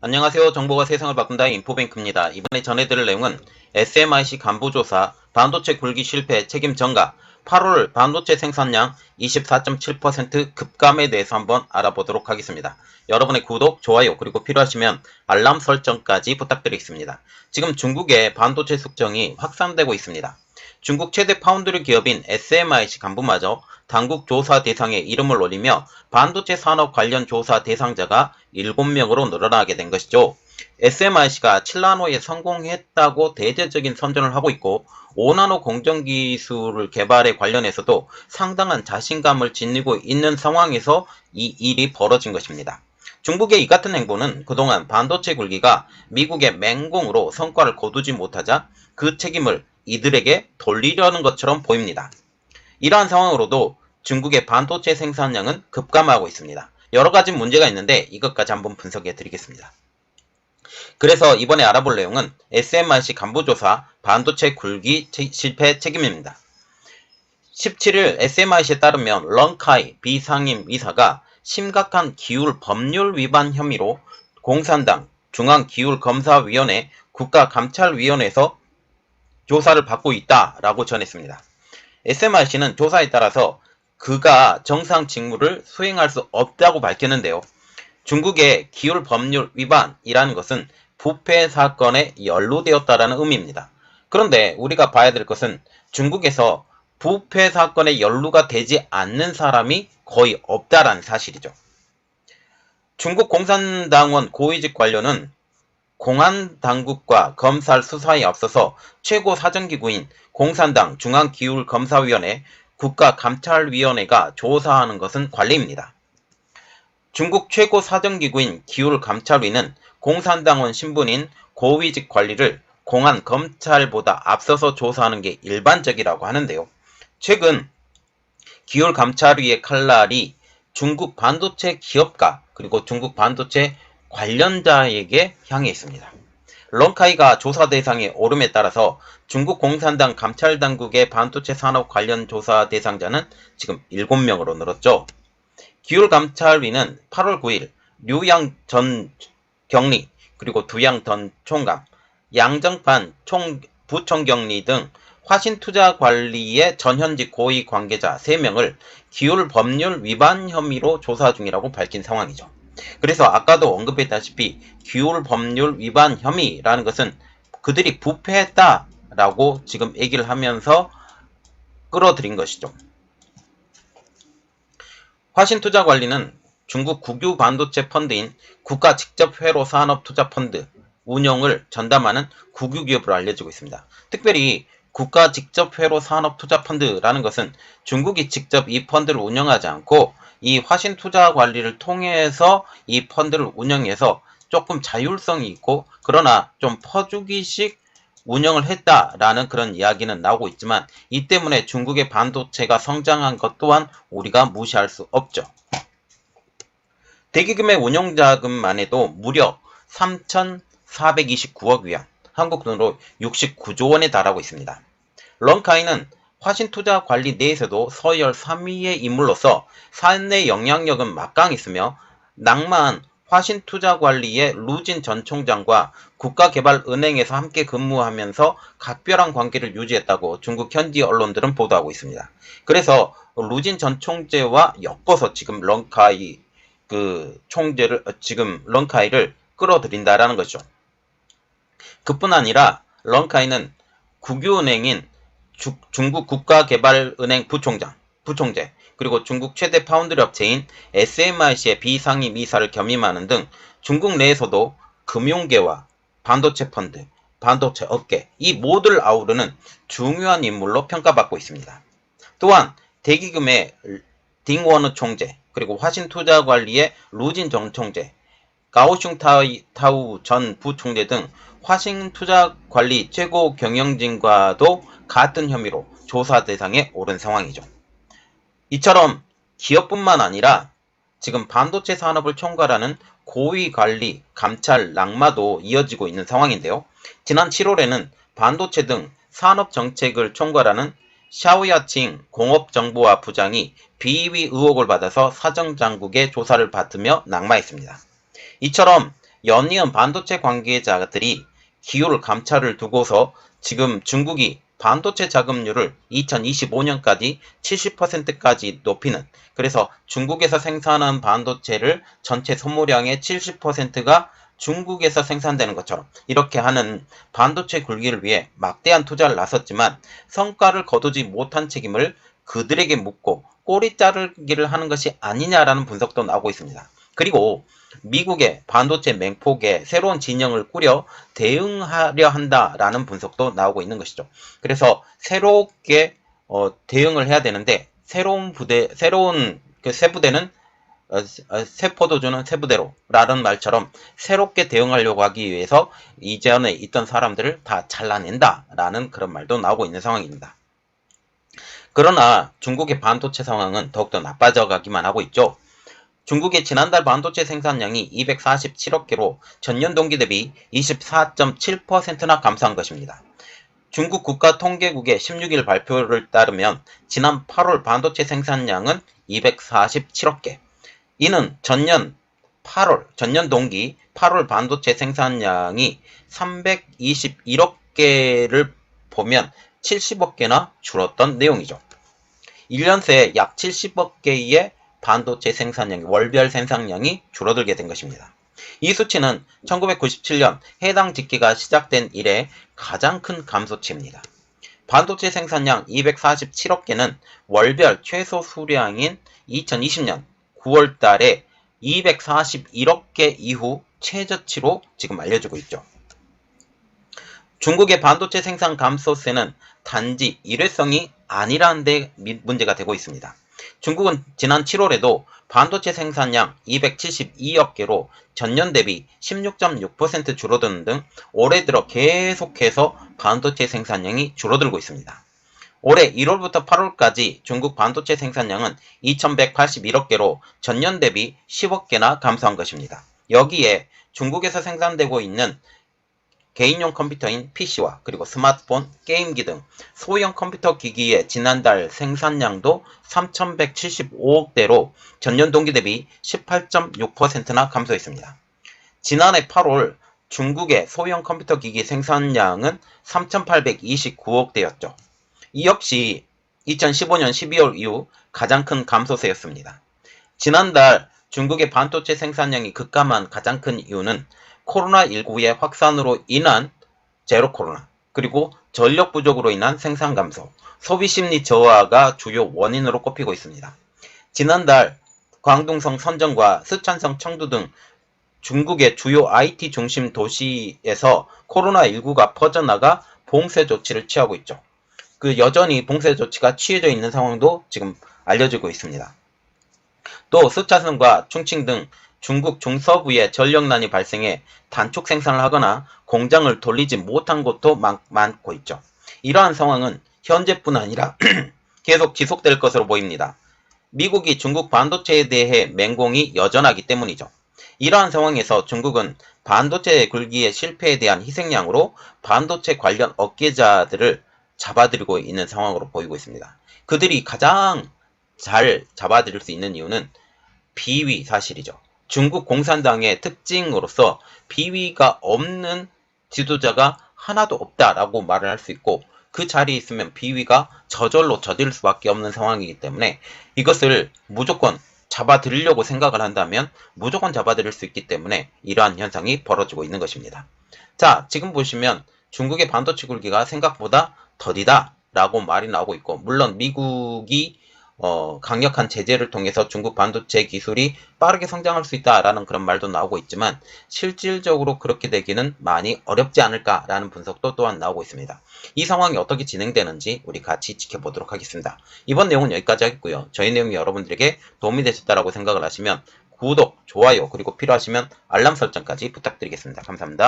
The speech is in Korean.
안녕하세요. 정보가 세상을 바꾼다의 인포뱅크입니다. 이번에 전해드릴 내용은 SMIC 간부조사 반도체 굴기 실패 책임 전가 8월 반도체 생산량 24.7% 급감에 대해서 한번 알아보도록 하겠습니다. 여러분의 구독, 좋아요, 그리고 필요하시면 알람 설정까지 부탁드리겠습니다. 지금 중국의 반도체 숙정이 확산되고 있습니다. 중국 최대 파운드리 기업인 SMIC 간부마저 당국 조사 대상에 이름을 올리며 반도체 산업 관련 조사 대상자가 7명으로 늘어나게 된 것이죠. SMIC가 7나노에 성공했다고 대대적인 선전을 하고 있고 5나노 공정기술을 개발에 관련해서도 상당한 자신감을 지니고 있는 상황에서 이 일이 벌어진 것입니다. 중국의 이 같은 행보는 그동안 반도체 굴기가 미국의 맹공으로 성과를 거두지 못하자 그 책임을 이들에게 돌리려는 것처럼 보입니다. 이러한 상황으로도 중국의 반도체 생산량은 급감하고 있습니다. 여러 가지 문제가 있는데 이것까지 한번 분석해 드리겠습니다. 그래서 이번에 알아볼 내용은 SMIC 간부조사 반도체 굴기 실패 책임입니다. 17일 SMIC에 따르면 런카이 비상임 이사가 심각한 기울 법률 위반 혐의로 공산당 중앙기울검사위원회 국가감찰위원회에서 조사를 받고 있다라고 전했습니다. SMIC는 조사에 따라서 그가 정상 직무를 수행할 수 없다고 밝혔는데요. 중국의 기울 법률 위반이라는 것은 부패 사건에 연루되었다라는 의미입니다. 그런데 우리가 봐야 될 것은 중국에서 부패 사건에 연루가 되지 않는 사람이 거의 없다라는 사실이죠. 중국 공산당원 고위직 관료는 공안당국과 검찰 수사에 앞서서 최고 사정기구인 공산당 중앙기울검사위원회 국가감찰위원회가 조사하는 것은 관례입니다. 중국 최고 사정기구인 기울감찰위는 공산당원 신분인 고위직 관리를 공안 검찰보다 앞서서 조사하는 게 일반적이라고 하는데요. 최근 기울감찰위의 칼날이 중국 반도체 기업가 그리고 중국 반도체 관련자에게 향해 있습니다. 런카이가 조사 대상에 오름에 따라서 중국 공산당 감찰당국의 반도체 산업 관련 조사 대상자는 지금 7명으로 늘었죠. 기울감찰위는 8월 9일 류양 전 경리 그리고 두양 전 총감, 양정판 부총경리 등 화신투자관리의 전현직 고위 관계자 3명을 기울 법률 위반 혐의로 조사 중이라고 밝힌 상황이죠. 그래서 아까도 언급했다시피 기울 법률 위반 혐의라는 것은 그들이 부패했다라고 지금 얘기를 하면서 끌어들인 것이죠. 화신투자관리는 중국 국유 반도체 펀드인 국가직접회로산업투자펀드 운영을 전담하는 국유기업으로 알려지고 있습니다. 특별히 국가직접회로산업투자펀드라는 것은 중국이 직접 이 펀드를 운영하지 않고 이 화신투자관리를 통해서 이 펀드를 운영해서 조금 자율성이 있고 그러나 좀 퍼주기식 운영을 했다라는 그런 이야기는 나오고 있지만 이 때문에 중국의 반도체가 성장한 것 또한 우리가 무시할 수 없죠. 대기금의 운용자금만 해도 무려 3,429억 위안, 한국 돈으로 69조 원에 달하고 있습니다. 런카이는 화신투자관리 내에서도 서열 3위의 인물로서 사내 영향력은 막강했으며 낭만 화신투자관리의 루진 전 총장과 국가개발은행에서 함께 근무하면서 각별한 관계를 유지했다고 중국 현지 언론들은 보도하고 있습니다. 그래서 루진 전 총재와 엮어서 지금 런카이를 끌어들인다라는 거죠. 그뿐 아니라 런카이는 국유은행인 중국 국가개발은행 부총재 그리고 중국 최대 파운드리 업체인 SMIC의 비상임 이사를 겸임하는 등 중국 내에서도 금융계와 반도체 펀드, 반도체 업계 이 모두를 아우르는 중요한 인물로 평가받고 있습니다. 또한 대기금의 딩워너 총재 그리고 화신투자관리의 루진 정 총재, 가오슝타우 전 부총재 등 화신투자관리 최고 경영진과도 같은 혐의로 조사 대상에 오른 상황이죠. 이처럼 기업뿐만 아니라 지금 반도체 산업을 총괄하는 고위관리, 감찰, 낙마도 이어지고 있는 상황인데요. 지난 7월에는 반도체 등 산업정책을 총괄하는 샤오야칭 공업정보화 부장이 비위 의혹을 받아서 사정당국의 조사를 받으며 낙마했습니다. 이처럼 연이은 반도체 관계자들이 기율 감찰을 두고서 지금 중국이 반도체 자금률을 2025년까지 70%까지 높이는, 그래서 중국에서 생산한 반도체를 전체 소모량의 70%가 중국에서 생산되는 것처럼 이렇게 하는 반도체 굴기를 위해 막대한 투자를 나섰지만 성과를 거두지 못한 책임을 그들에게 묻고 꼬리 자르기를 하는 것이 아니냐라는 분석도 나오고 있습니다. 그리고 미국의 반도체 맹폭에 새로운 진영을 꾸려 대응하려 한다라는 분석도 나오고 있는 것이죠. 그래서 새롭게 대응을 해야 되는데 새로운 그 새 부대는 새 포도주는 새 부대로라는 말처럼 새롭게 대응하려고 하기 위해서 이전에 있던 사람들을 다 잘라낸다라는 그런 말도 나오고 있는 상황입니다. 그러나 중국의 반도체 상황은 더욱더 나빠져 가기만 하고 있죠. 중국의 지난달 반도체 생산량이 247억 개로 전년 동기 대비 24.7%나 감소한 것입니다. 중국 국가통계국의 16일 발표를 따르면 지난 8월 반도체 생산량은 247억 개. 이는 전년 동기 8월 반도체 생산량이 321억 개를 보면 70억 개나 줄었던 내용이죠. 1년 새에 약 70억 개의 반도체 생산량이, 월별 생산량이 줄어들게 된 것입니다. 이 수치는 1997년 해당 집계가 시작된 이래 가장 큰 감소치입니다. 반도체 생산량 247억 개는 월별 최소 수량인 2020년 9월 달에 241억 개 이후 최저치로 지금 알려지고 있죠. 중국의 반도체 생산 감소세는 단지 일회성이 아니라는 데 문제가 되고 있습니다. 중국은 지난 7월에도 반도체 생산량 272억 개로 전년 대비 16.6% 줄어드는 등 올해 들어 계속해서 반도체 생산량이 줄어들고 있습니다. 올해 1월부터 8월까지 중국 반도체 생산량은 2181억 개로 전년 대비 10억 개나 감소한 것입니다. 여기에 중국에서 생산되고 있는 개인용 컴퓨터인 PC와 그리고 스마트폰, 게임기 등 소형 컴퓨터 기기의 지난달 생산량도 3,175억 대로 전년 동기 대비 18.6%나 감소했습니다. 지난해 8월 중국의 소형 컴퓨터 기기 생산량은 3,829억 대였죠. 이 역시 2015년 12월 이후 가장 큰 감소세였습니다. 지난달 중국의 반도체 생산량이 급감한 가장 큰 이유는 코로나19의 확산으로 인한 제로 코로나, 그리고 전력 부족으로 인한 생산 감소, 소비 심리 저하가 주요 원인으로 꼽히고 있습니다. 지난달 광둥성 선정과 스촨성 청두 등 중국의 주요 IT 중심 도시에서 코로나19가 퍼져나가 봉쇄 조치를 취하고 있죠. 여전히 봉쇄 조치가 취해져 있는 상황도 지금 알려지고 있습니다. 또 스촨성과 충칭 등 중국 중서부에 전력난이 발생해 단축 생산을 하거나 공장을 돌리지 못한 곳도 많고 있죠. 이러한 상황은 현재뿐 아니라 계속 지속될 것으로 보입니다. 미국이 중국 반도체에 대해 맹공이 여전하기 때문이죠. 이러한 상황에서 중국은 반도체 굴기의 실패에 대한 희생양으로 반도체 관련 업계자들을 잡아들이고 있는 상황으로 보이고 있습니다. 그들이 가장 잘 잡아들일 수 있는 이유는 비위 사실이죠. 중국 공산당의 특징으로서 비위가 없는 지도자가 하나도 없다라고 말을 할 수 있고, 그 자리에 있으면 비위가 저절로 저질 수밖에 없는 상황이기 때문에 이것을 무조건 잡아들이려고 생각을 한다면 무조건 잡아들일 수 있기 때문에 이러한 현상이 벌어지고 있는 것입니다. 자, 지금 보시면 중국의 반도체 굴기가 생각보다 더디다 라고 말이 나오고 있고, 물론 미국이 강력한 제재를 통해서 중국 반도체 기술이 빠르게 성장할 수 있다라는 그런 말도 나오고 있지만 실질적으로 그렇게 되기는 많이 어렵지 않을까라는 분석도 또한 나오고 있습니다. 이 상황이 어떻게 진행되는지 우리 같이 지켜보도록 하겠습니다. 이번 내용은 여기까지 하겠고요. 저희 내용이 여러분들에게 도움이 되셨다라고 생각을 하시면 구독, 좋아요, 그리고 필요하시면 알람 설정까지 부탁드리겠습니다. 감사합니다.